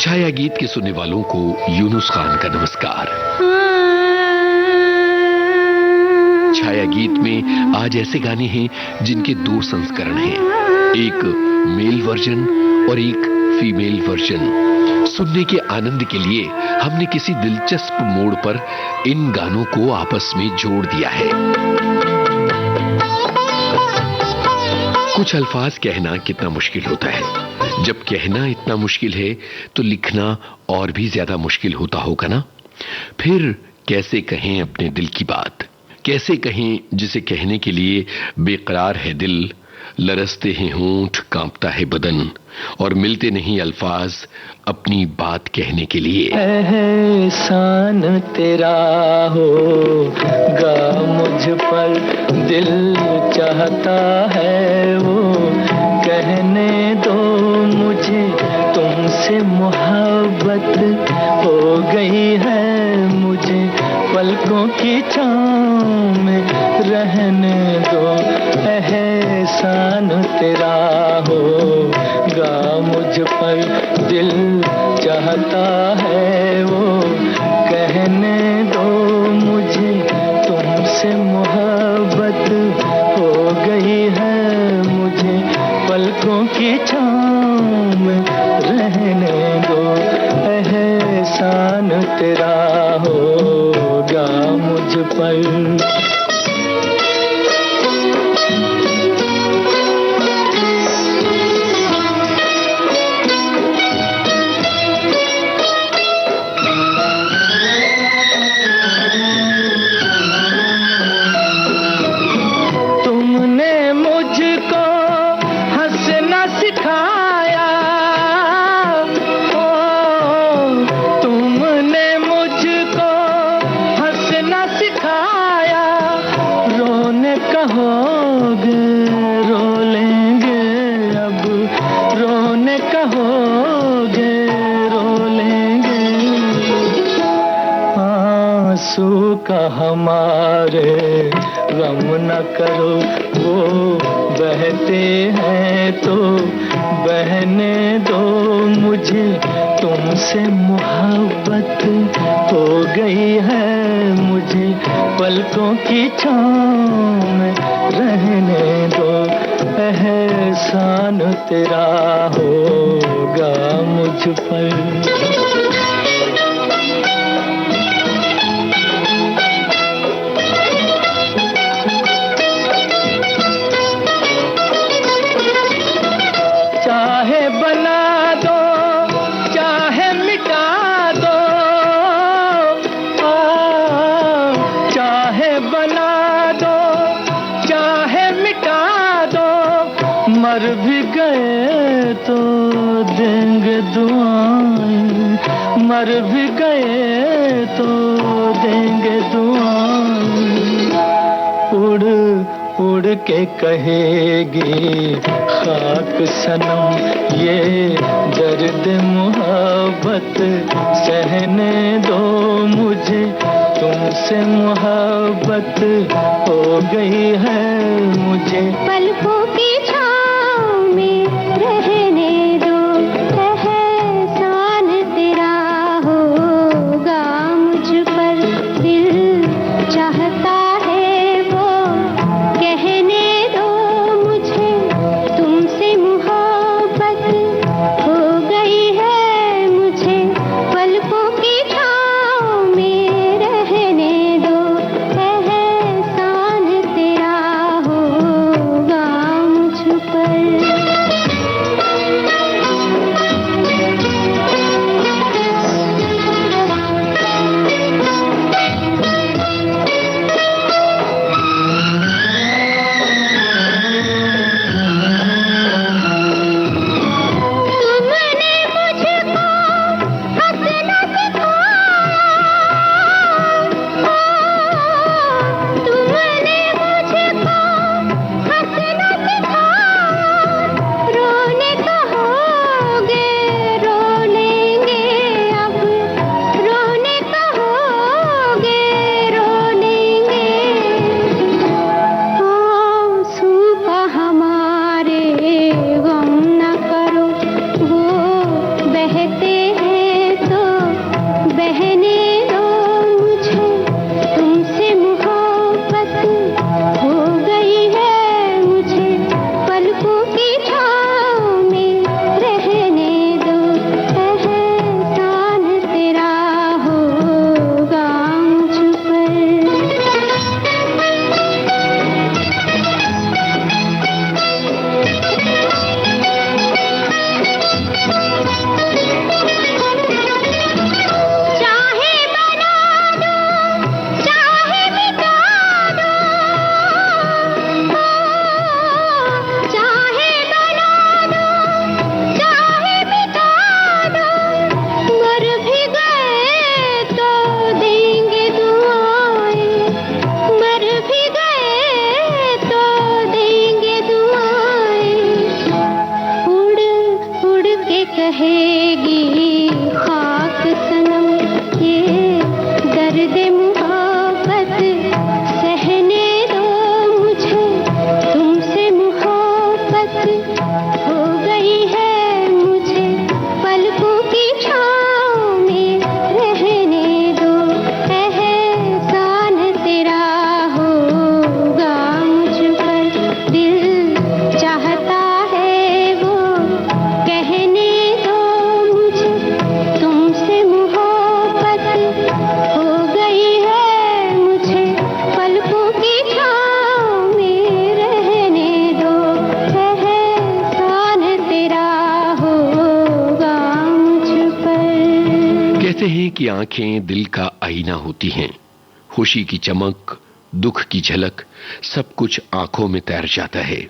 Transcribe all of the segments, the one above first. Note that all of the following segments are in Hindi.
छाया गीत के सुनने वालों को यूनुस खान का नमस्कार। छाया गीत में आज ऐसे गाने हैं जिनके दो संस्करण हैं, एक मेल वर्जन और एक फीमेल वर्जन। सुनने के आनंद के लिए हमने किसी दिलचस्प मोड़ पर इन गानों को आपस में जोड़ दिया है। कुछ अल्फाज कहना कितना मुश्किल होता है। जब कहना इतना मुश्किल है तो लिखना और भी ज्यादा मुश्किल होता होगा ना। फिर कैसे कहें अपने दिल की बात, कैसे कहें जिसे कहने के लिए बेकरार है दिल, लरसते हैं होंठ, कांपता है बदन और मिलते नहीं अल्फाज अपनी बात कहने के लिए। एहसान तेरा होगा मुझ पर, दिल चाहता है वो कहने दो मुझे, तुमसे मोहब्बत हो गई है मुझे, पलकों की छाँव में रहने दो। एहसान तेरा होगा मुझ पर, दिल चाहता है वो कहने दो मुझे, तुमसे मोहब्बत हो गई है मुझे, पलकों की छाँव में रहने दो। एहसान तेरा होगा मुझ पर। हमारे गम न करो, वो बहते हैं तो बहने दो मुझे, तुमसे मोहब्बत हो गई है मुझे, पलकों की छाँव में रहने दो। एहसान तेरा होगा मुझ पर। मर भी गए तो देंगे दुआएं, मर भी गए तो देंगे दुआएं, उड़ उड़ के कहेगी खाक सनम ये दर्द मोहब्बत सहने दो मुझे, तुमसे मोहब्बत हो गई है मुझे, पलकों की छाँव में रहने दो। एहसान तेरा होगा मुझ पर, दिल चाहता है वो कहने दो मुझे, तुमसे मोहब्बत हो गई है मुझे, पलकों की छाँव में रहने दो। एहसान तेरा होगा मुझ पर। कहिए कि आंखें दिल का आईना होती हैं। खुशी की चमक, दुख की झलक, सब कुछ आंखों में तैर जाता है।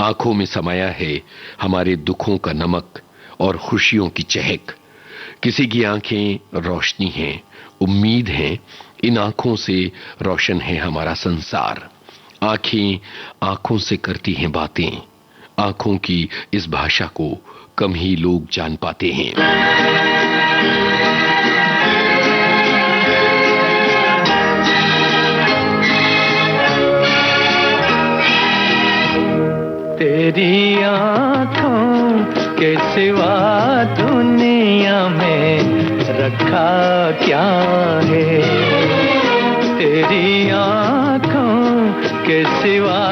आंखों में समाया है हमारे दुखों का नमक और खुशियों की चहक। किसी की आंखें रोशनी हैं, उम्मीद है। इन आंखों से रोशन है हमारा संसार। आंखें आंखों से करती हैं बातें। आंखों की इस भाषा को कम ही लोग जान पाते हैं। तेरी आँखों के सिवा दुनिया में रखा क्या है। तेरी आँखों के सिवा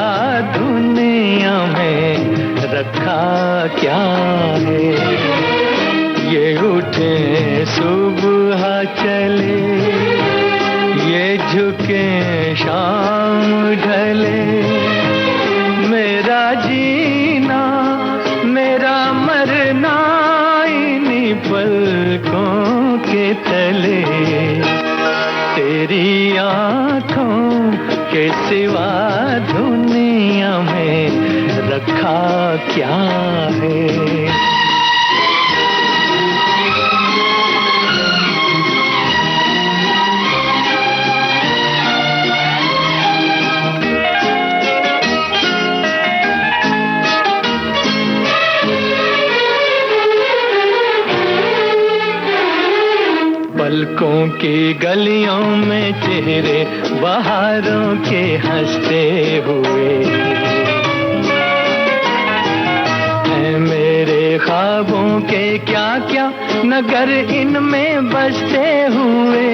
दुनिया में रखा क्या है। ये उठे सुबह चले, ये झुके शाम ढले। मेरा जीना मेरा मरना इन्हीं पलकों के तले। तेरी आँखों के सिवा दुनिया में रखा क्या है। पलकों की गलियों में चेहरे बहारों के हंसते हुए हैं। मेरे ख्वाबों के क्या क्या नगर इनमें बसते हुए।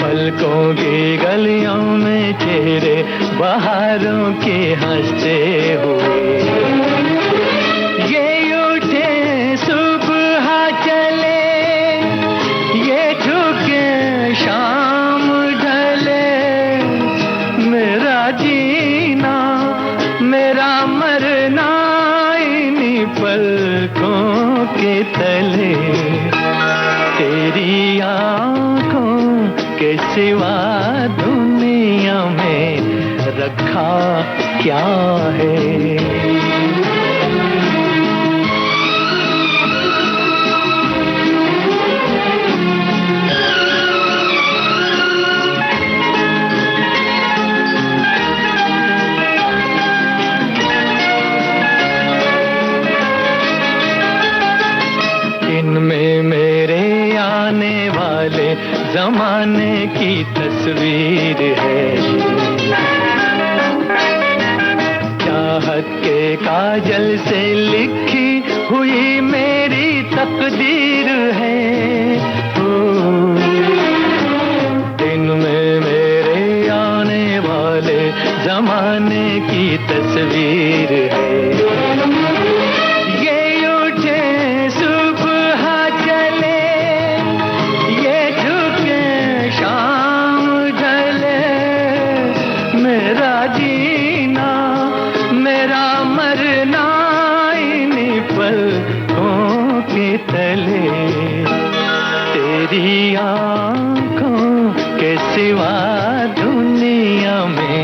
पलकों की गलियों में चेहरे बहारों के हंसते हुए। ये उठे सुबह चले, ये झुके शाम ढले। मेरा जीना मेरा मरना इन्हीं पलकों के तले। तेरी आँखों के सिवा दुनिया में रखा क्या है। इनमें मेरे आने वाले जमाने की तस्वीर है। चाहत के काजल से लिखी हुई मेरी तकदीर है। इनमें मेरे आने वाले जमाने की तस्वीर है। मेरा जीना मेरा मरना इन्हीं पलकों के तले। तेरी आँखों के सिवा दुनिया में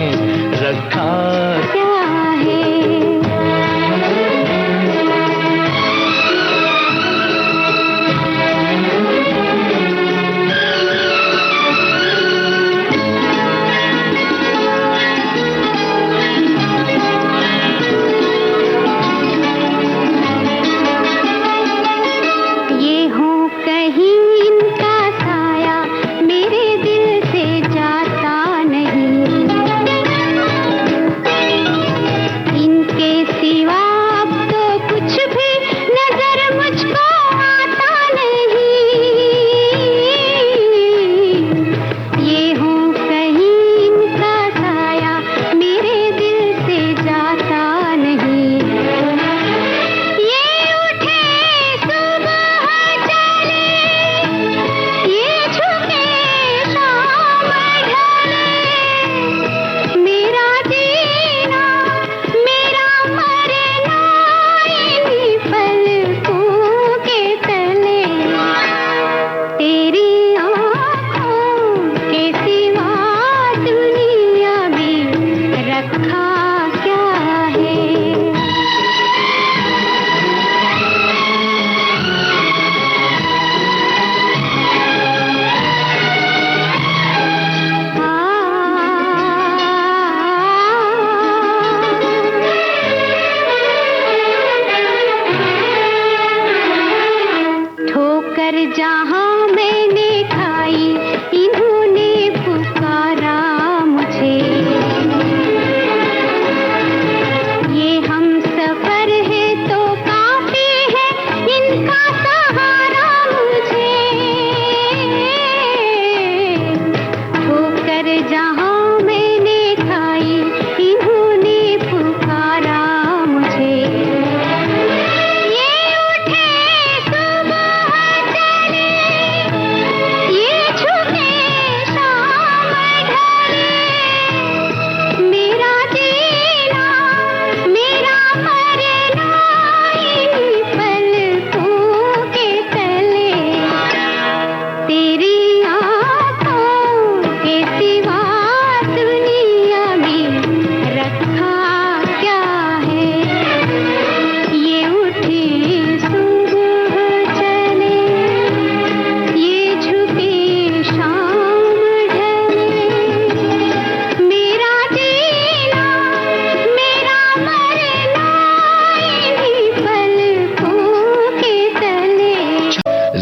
रखा क्या है। ये हो कहीं इनका साया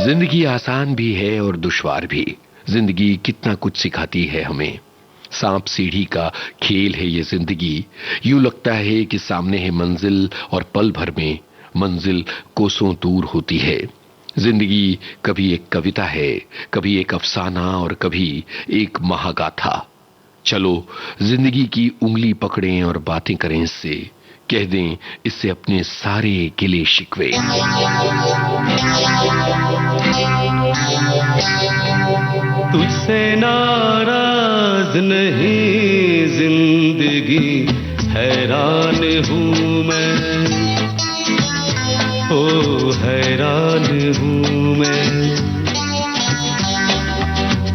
जिंदगी आसान भी है और दुश्वार भी। जिंदगी कितना कुछ सिखाती है हमें। सांप सीढ़ी का खेल है ये जिंदगी। यूं लगता है कि सामने है मंजिल और पल भर में मंजिल कोसों दूर होती है। जिंदगी कभी एक कविता है, कभी एक अफसाना और कभी एक महागाथा। चलो जिंदगी की उंगली पकड़ें और बातें करें इससे, कह दें इससे अपने सारे गिले शिकवे। तुझसे नाराज नहीं जिंदगी, हैरान हूँ मैं, ओ हैरान हूँ मैं।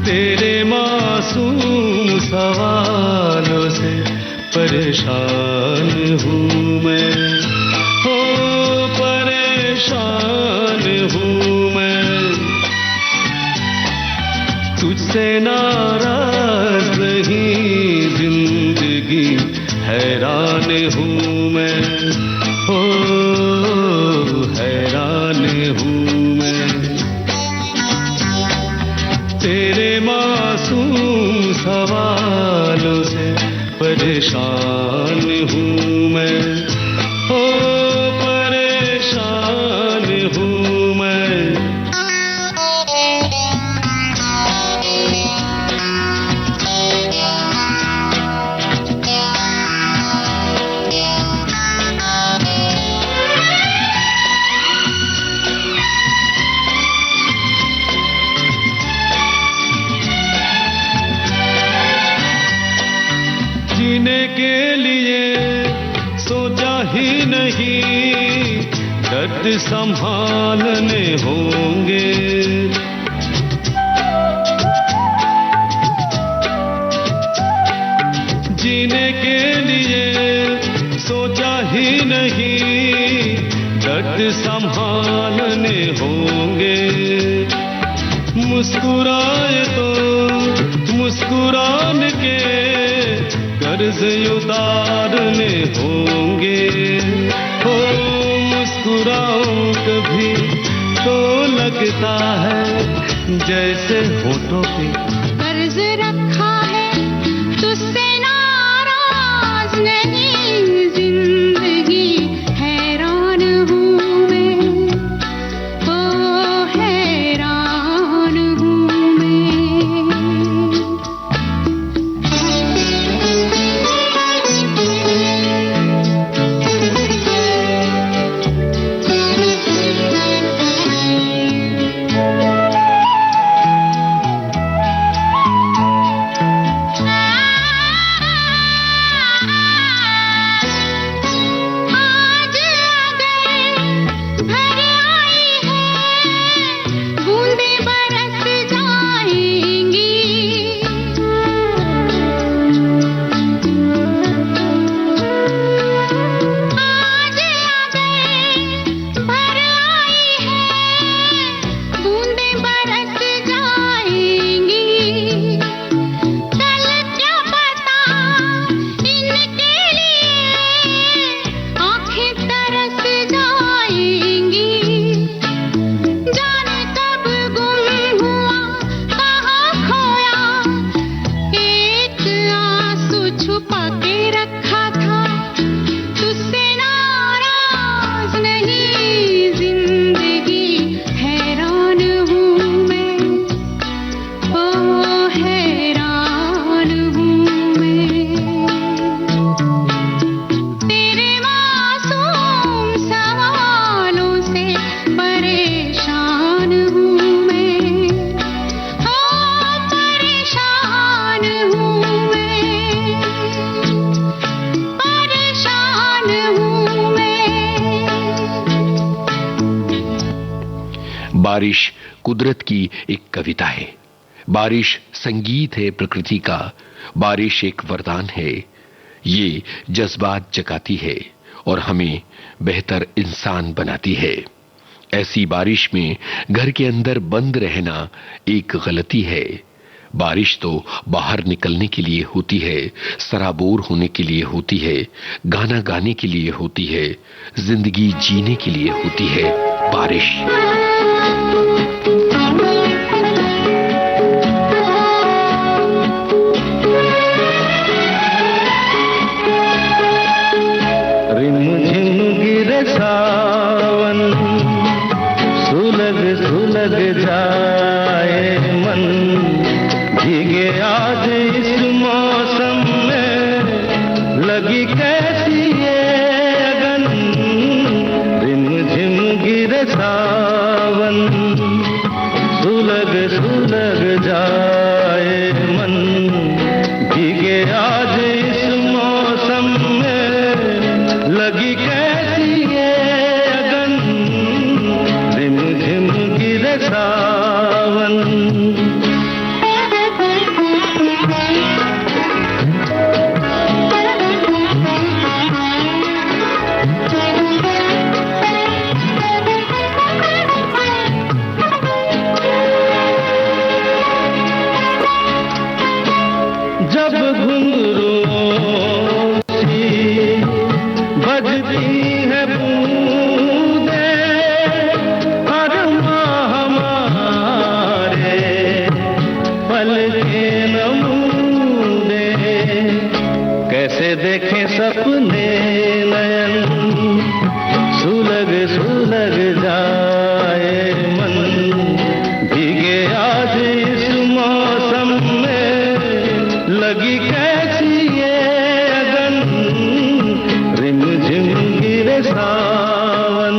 तेरे मासूम सवालों से परेशान हूँ मैं, ओ परेशान हूँ मैं। तुझसे नाराज नहीं जिंदगी, हैरान हूँ मैं, ओ हैरान हूँ मैं। तेरे मासूम सवालों से परेशान हूँ मैं, ओ परेशान हूँ मैं। जीने के लिए सोचा ही नहीं, दर्द संभालने होंगे। जीने के लिए सोचा ही नहीं, दर्द संभालने होंगे। मुस्कुराए तो मुस्कुराने के कर्ज उतारने होंगे। हो मुस्कुराऊं कभी तो लगता है जैसे होठों पे कर्ज रखा है, तुझसे नाराज नहीं जिंदगी, हैरान हूँ मैं, ओ हैरान हूँ मैं। बारिश कुदरत की एक कविता है। बारिश संगीत है प्रकृति का। बारिश एक वरदान है। ये जज्बात जगाती है और हमें बेहतर इंसान बनाती है। ऐसी बारिश में घर के अंदर बंद रहना एक गलती है। बारिश तो बाहर निकलने के लिए होती है, सराबोर होने के लिए होती है, गाना गाने के लिए होती है, जिंदगी जीने के लिए होती है बारिश। गिरे सावन, सुलग सुलग जाए मन, भीगे आज इस मौसम में, लगी कैसी ये अगन, रिम झिम गिरे सावन। जब घुंघरूओं सी बजती है बूंदे, अरमा हमारे पल के नमूने, कैसे देखें सपने नयन, सुलग सुलग जाए मन, भीगे आज इस मौसम में, लगी कैसी ये अगन, रिम झिम गिरे सावन।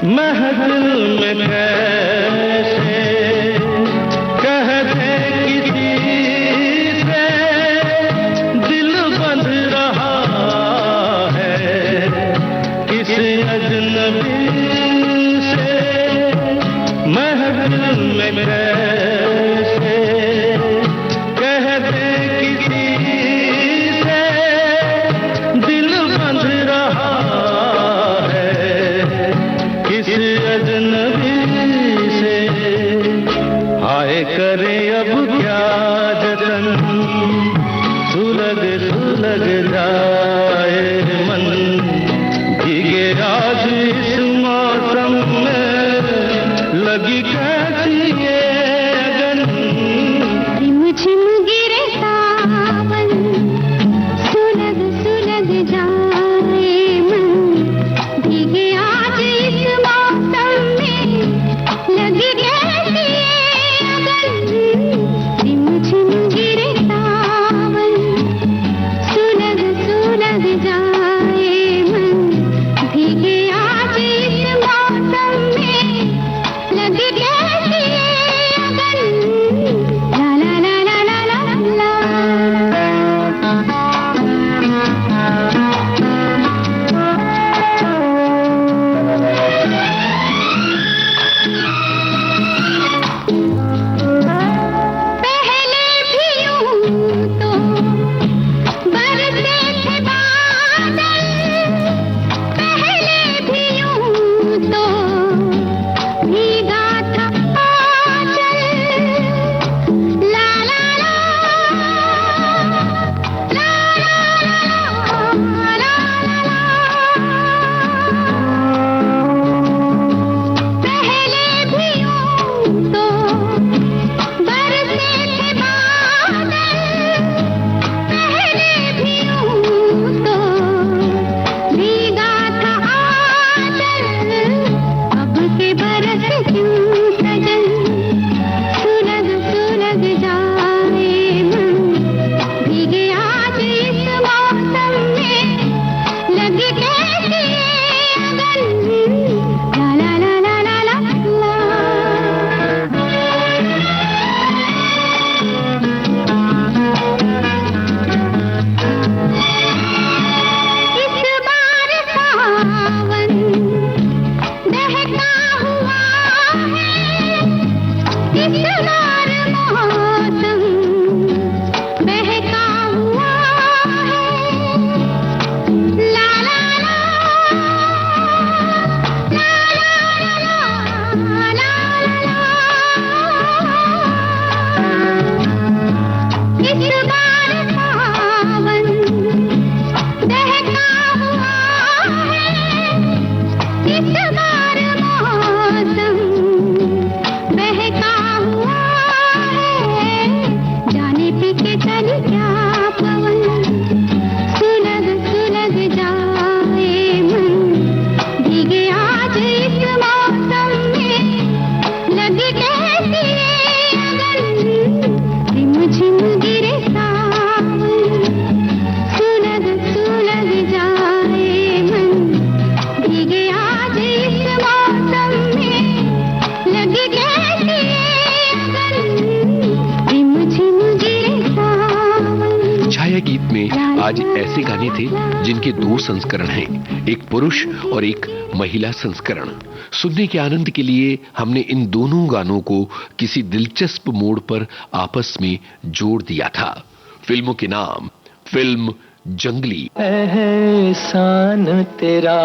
महफिल में कैसे कहते किसी से, दिल बंध रहा है किस अजनबी से, महफिल में कैसे कहते किसी से, दिल बंध रहा है किस अजनबी से, हाय करे अब क्या जतन, सुलग सुलग जाए मन, भीगे आज इस मौसम में, लगी कैसी ये अगन, रिम झिम गिरे सावन, सुलग सुलग जाए मन, भीगे आज इस मौसम में, लगी कैसी ये अगन, रिम झिम गिरे सावन, सुलग सुलग जाए मन, भीगे आज इस मौसम में, लगी आज ऐसे गाने थे जिनके दो संस्करण हैं, एक पुरुष और एक महिला संस्करण। सुनने के आनंद के लिए हमने इन दोनों गानों को किसी दिलचस्प मोड़ पर आपस में जोड़ दिया था। फिल्मों के नाम, फिल्म जंगली, एहसान तेरा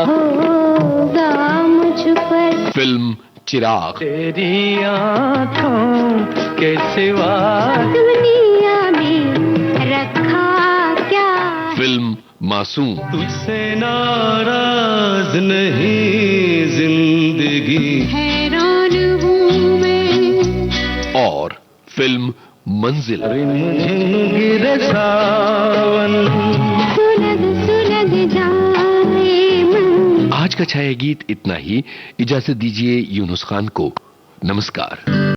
होगा मुझ पर, फिल्म चिराग, तेरी आंखों के सिवा दुनिया में रखा क्या, फिल्म मासूम, तुझसे नाराज नहीं जिंदगी, हैरान हूँ मैं, और फिल्म मंजिल। रिमझिम गिरे सावन, सुलग सुलग जाए मन। आज का छाया गीत इतना ही। इजाजत दीजिए यूनुस खान को। नमस्कार।